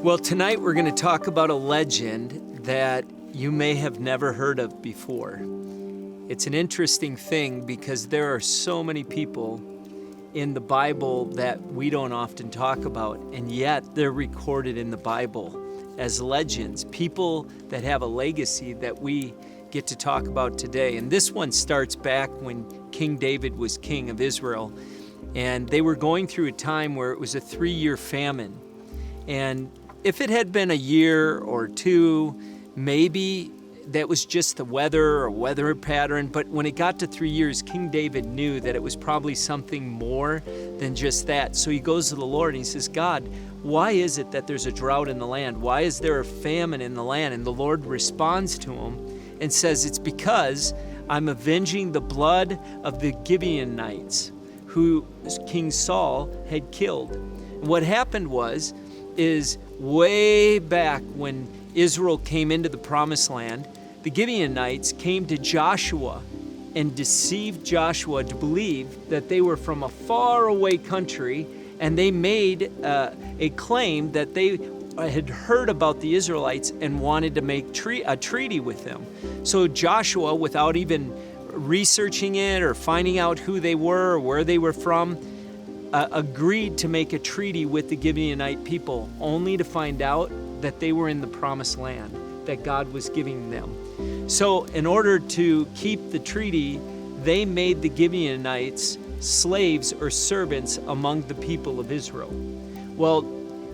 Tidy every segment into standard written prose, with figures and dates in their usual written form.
Well, tonight we're going to talk about a legend that you may have never heard of before. It's an interesting thing because there are so many people in the Bible that we don't often talk about, and yet they're recorded in the Bible as legends, people that have a legacy that we get to talk about today. And this one starts back when King David was king of Israel, and they were going through a time where it was a 3-year famine. And if it had been a year or two, maybe that was just the weather or weather pattern. But when it got to 3 years, King David knew that it was probably something more than just that. So he goes to the Lord and he says, God, why is it that there's a drought in the land? Why is there a famine in the land? And the Lord responds to him and says, it's because I'm avenging the blood of the Gibeonites who King Saul had killed. And what happened is way back when Israel came into the promised land, the Gibeonites came to Joshua and deceived Joshua to believe that they were from a faraway country, and they made a claim that they had heard about the Israelites and wanted to make a treaty with them. So Joshua, without even researching it or finding out who they were or where they were from, agreed to make a treaty with the Gibeonite people, only to find out that they were in the promised land that God was giving them. So in order to keep the treaty, they made the Gibeonites slaves or servants among the people of Israel. Well,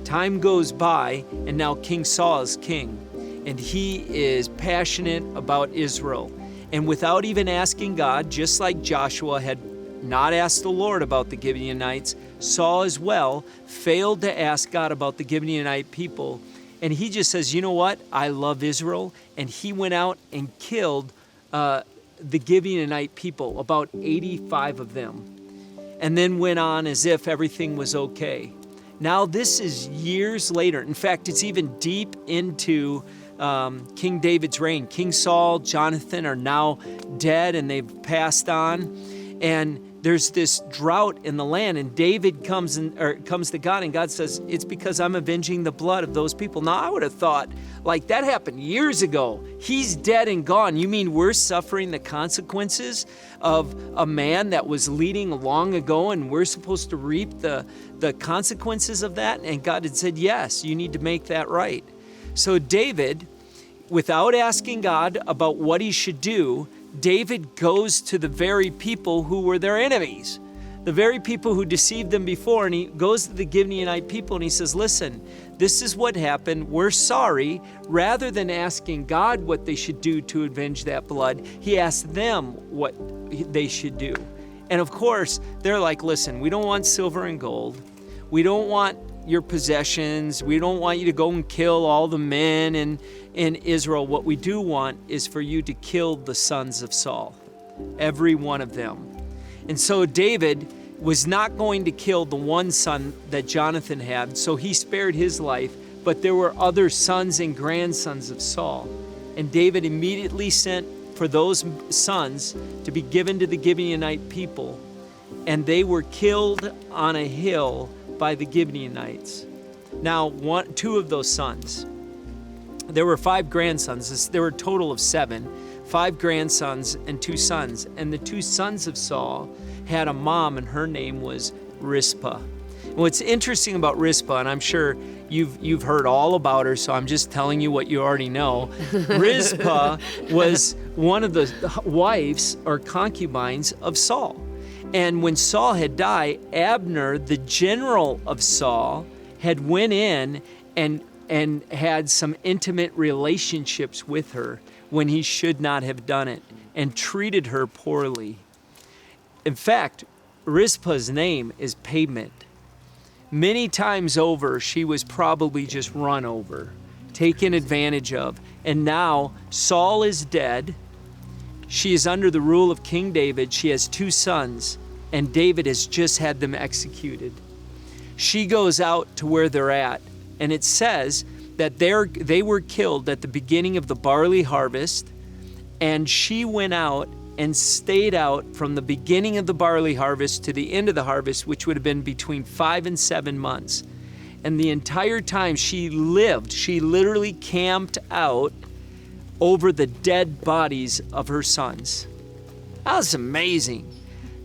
time goes by, and now King Saul is king, and he is passionate about Israel. And without even asking God, just like Joshua had not asked the Lord about the Gibeonites, Saul as well failed to ask God about the Gibeonite people. And he just says, you know what? I love Israel. And he went out and killed the Gibeonite people, about 85 of them, and then went on as if everything was okay. Now this is years later. In fact, it's even deep into King David's reign. King Saul, Jonathan are now dead and they've passed on. And there's this drought in the land, and David comes to God, and God says, it's because I'm avenging the blood of those people. Now, I would have thought, like, that happened years ago. He's dead and gone. You mean we're suffering the consequences of a man that was leading long ago, and we're supposed to reap the consequences of that? And God had said, yes, you need to make that right. So David, without asking God about what he should do, David goes to the very people who were their enemies, the very people who deceived them before, and he goes to the Gibeonite people and he says, listen, this is what happened. We're sorry. Rather than asking God what they should do to avenge that blood, he asked them what they should do. And of course, they're like, listen, we don't want silver and gold. We don't want your possessions. We don't want you to go and kill all the men in Israel. What we do want is for you to kill the sons of Saul, every one of them. And so David was not going to kill the one son that Jonathan had, so he spared his life, but there were other sons and grandsons of Saul. And David immediately sent for those sons to be given to the Gibeonite people, and they were killed on a hill by the Gibeonites. Now, two of those sons, there were 5 grandsons. There were a total of 7, 5 grandsons and 2 sons. And the 2 sons of Saul had a mom, and her name was RIZPAH. And what's interesting about RIZPAH, and I'm sure you've heard all about her, so I'm just telling you what you already know. RIZPAH was one of the wives or concubines of Saul. And when Saul had died, Abner, the general of Saul, had went in and had some intimate relationships with her when he should not have done it, and treated her poorly. In fact, RIZPAH's name is pavement. Many times over, she was probably just run over, taken advantage of. And now Saul is dead. She is under the rule of King David. She has 2 sons, and David has just had them executed. She goes out to where they're at, and it says that they were killed at the beginning of the barley harvest, and she went out and stayed out from the beginning of the barley harvest to the end of the harvest, which would have been between 5 and 7 months. And the entire time she lived, she literally camped out over the dead bodies of her sons. That was amazing.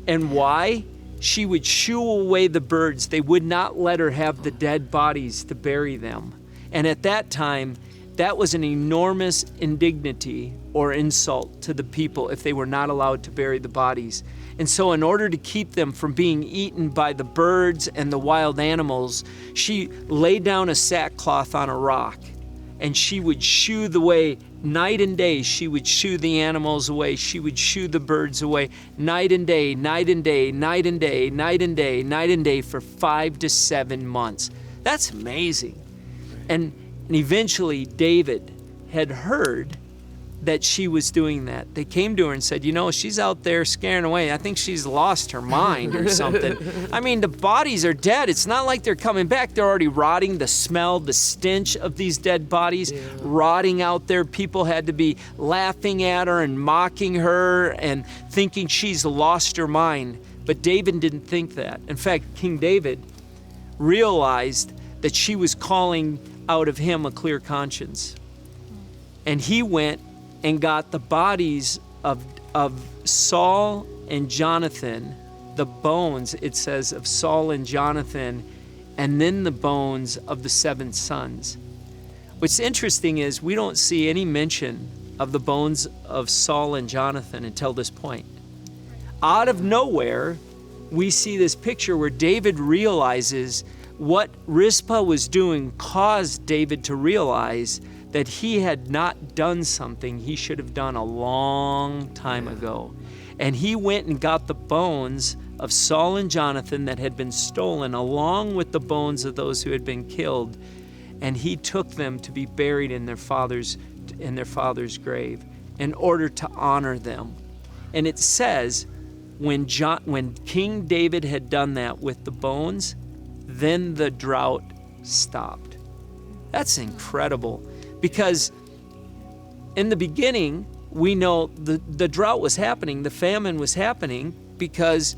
And why? She would shoo away the birds. They would not let her have the dead bodies to bury them. And at that time, that was an enormous indignity or insult to the people if they were not allowed to bury the bodies. And so in order to keep them from being eaten by the birds and the wild animals, she laid down a sackcloth on a rock, and she would shoo the way night and day. She would shoo the animals away. She would shoo the birds away night and day, night and day, night and day, night and day, night and day for 5 to 7 months. That's amazing. And eventually David had heard that she was doing that. They came to her and said, she's out there scaring away. I think she's lost her mind or something. I mean, the bodies are dead. It's not like they're coming back. They're already rotting. The smell, the stench of these dead bodies rotting out there. People had to be laughing at her and mocking her and thinking she's lost her mind. But David didn't think that. In fact, King David realized that she was calling out of him a clear conscience. And he went and got the bodies of Saul and Jonathan, the bones, it says, of Saul and Jonathan, and then the bones of the 7 sons. What's interesting is we don't see any mention of the bones of Saul and Jonathan until this point. Out of nowhere, we see this picture where David realizes what RIZPAH was doing caused David to realize that he had not done something he should have done a long time ago. And he went and got the bones of Saul and Jonathan that had been stolen, along with the bones of those who had been killed, and he took them to be buried in their father's grave in order to honor them. And it says when King David had done that with the bones, then the drought stopped. That's incredible. Because in the beginning, we know the drought was happening, the famine was happening because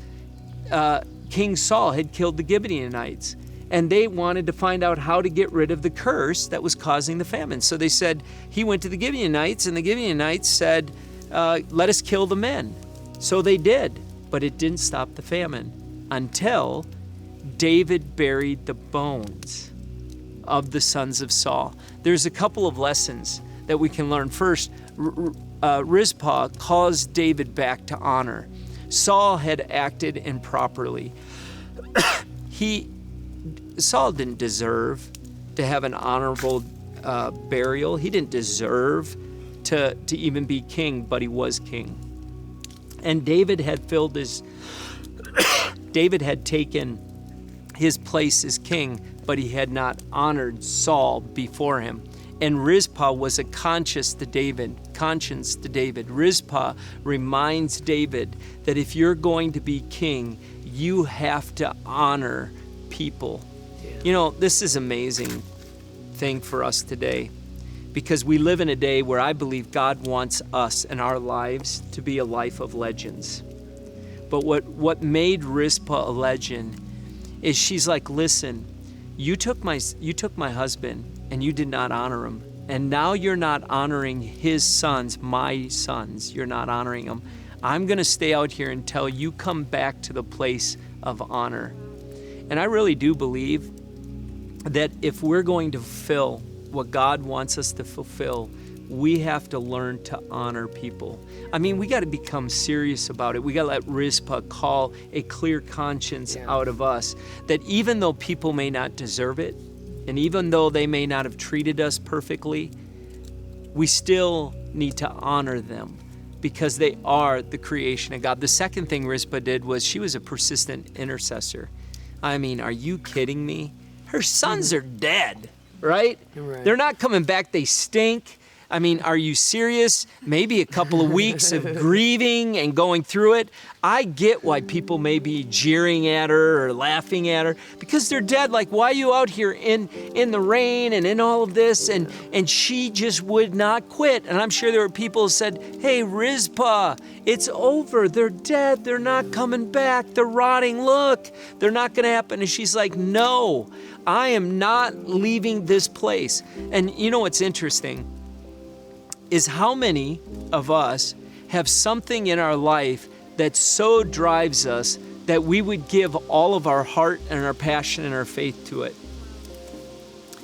King Saul had killed the Gibeonites. And they wanted to find out how to get rid of the curse that was causing the famine. So they said, he went to the Gibeonites, and the Gibeonites said, let us kill the men. So they did, but it didn't stop the famine until David buried the bones of the sons of Saul. There's a couple of lessons that we can learn. First, RIZPAH calls David back to honor. Saul had acted improperly. Saul didn't deserve to have an honorable burial. He didn't deserve to even be king, but he was king. And David had taken his place as king, but he had not honored Saul before him. And RIZPAH was a conscience to David. RIZPAH reminds David that if you're going to be king, you have to honor people. Yeah. This is an amazing thing for us today, because we live in a day where I believe God wants us and our lives to be a life of legends. But what made RIZPAH a legend is she's like, listen, you took my husband and you did not honor him. And now you're not honoring his sons, my sons. You're not honoring them. I'm going to stay out here until you come back to the place of honor. And I really do believe that if we're going to fulfill what God wants us to fulfill, we have to learn to honor people. I mean, we got to become serious about it. We got to let RIZPAH call a clear conscience out of us, that even though people may not deserve it, and even though they may not have treated us perfectly, we still need to honor them because they are the creation of God. The second thing RIZPAH did was she was a persistent intercessor. I mean, are you kidding me? Her sons are dead, right? They're not coming back. They stink. I mean, are you serious? Maybe a couple of weeks of grieving and going through it. I get why people may be jeering at her or laughing at her because they're dead. Like, why are you out here in the rain and in all of this? And she just would not quit. And I'm sure there were people who said, hey, RIZPAH, it's over. They're dead. They're not coming back. They're rotting. Look, they're not going to happen. And she's like, no, I am not leaving this place. And you know what's interesting is how many of us have something in our life that so drives us that we would give all of our heart and our passion and our faith to it.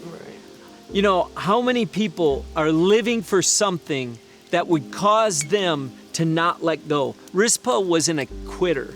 Right. You know, how many people are living for something that would cause them to not let go? RIZPAH wasn't a quitter.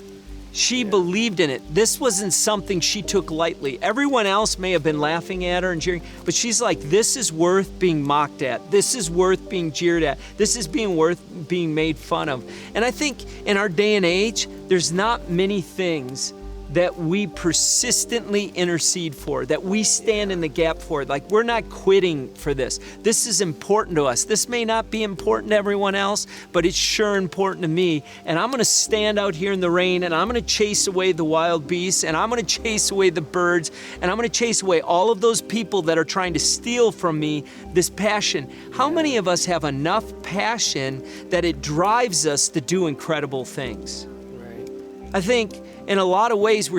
She believed in it. This wasn't something she took lightly. Everyone else may have been laughing at her and jeering, but she's like, this is worth being mocked at. This is worth being jeered at. This is worth being made fun of. And I think in our day and age, there's not many things that we persistently intercede for, that we stand in the gap for. Like, we're not quitting for this. This is important to us. This may not be important to everyone else, but it's sure important to me. And I'm gonna stand out here in the rain, and I'm gonna chase away the wild beasts, and I'm gonna chase away the birds, and I'm gonna chase away all of those people that are trying to steal from me this passion. How many of us have enough passion that it drives us to do incredible things? Right. I think in a lot of ways, we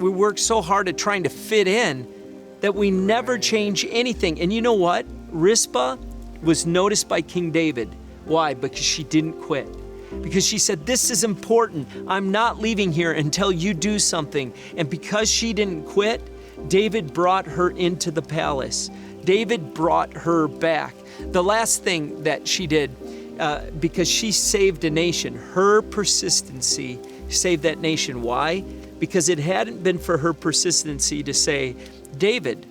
work so hard at trying to fit in that we never change anything. And you know what? RIZPAH was noticed by King David. Why? Because she didn't quit. Because she said, this is important. I'm not leaving here until you do something. And because she didn't quit, David brought her into the palace. David brought her back. The last thing that she did, because she saved a nation, her persistency saved that nation. Why? Because it hadn't been for her persistency to say, David,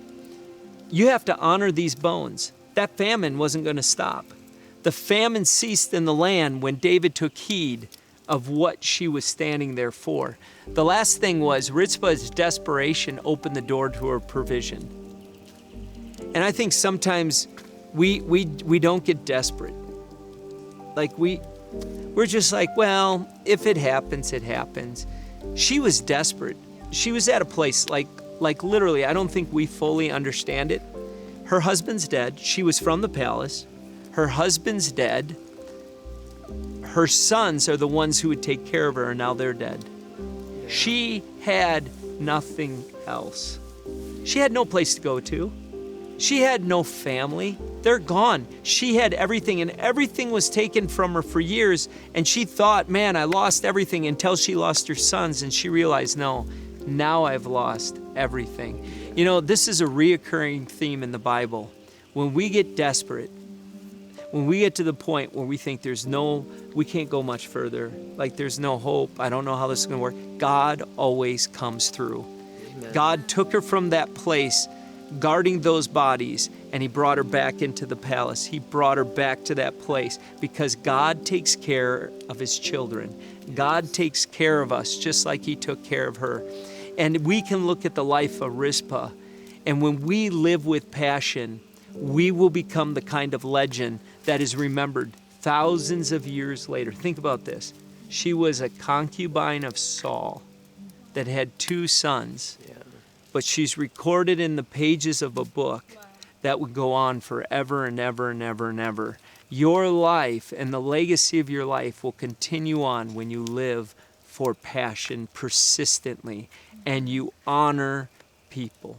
you have to honor these bones. That famine wasn't going to stop. The famine ceased in the land when David took heed of what she was standing there for. The last thing was RIZPAH's desperation opened the door to her provision. And I think sometimes we don't get desperate. Like we're just like, well, if it happens, it happens. She was desperate. She was at a place like literally, I don't think we fully understand it. Her husband's dead. She was from the palace. Her husband's dead. Her sons are the ones who would take care of her, and now they're dead. She had nothing else. She had no place to go to. She had no family. They're gone. She had everything, and everything was taken from her for years, and she thought, man, I lost everything, until she lost her sons, and she realized, no, now I've lost everything. You know, this is a reoccurring theme in the Bible. When we get desperate, when we get to the point where we think we can't go much further, like there's no hope, I don't know how this is going to work, God always comes through. Amen. God took her from that place, guarding those bodies, and he brought her back into the palace. He brought her back to that place because God takes care of his children. God takes care of us just like he took care of her. And we can look at the life of RIZPAH, and when we live with passion, we will become the kind of legend that is remembered thousands of years later. Think about this. She was a concubine of Saul that had 2 sons. Yeah. But she's recorded in the pages of a book that would go on forever and ever and ever and ever. Your life and the legacy of your life will continue on when you live for passion persistently and you honor people.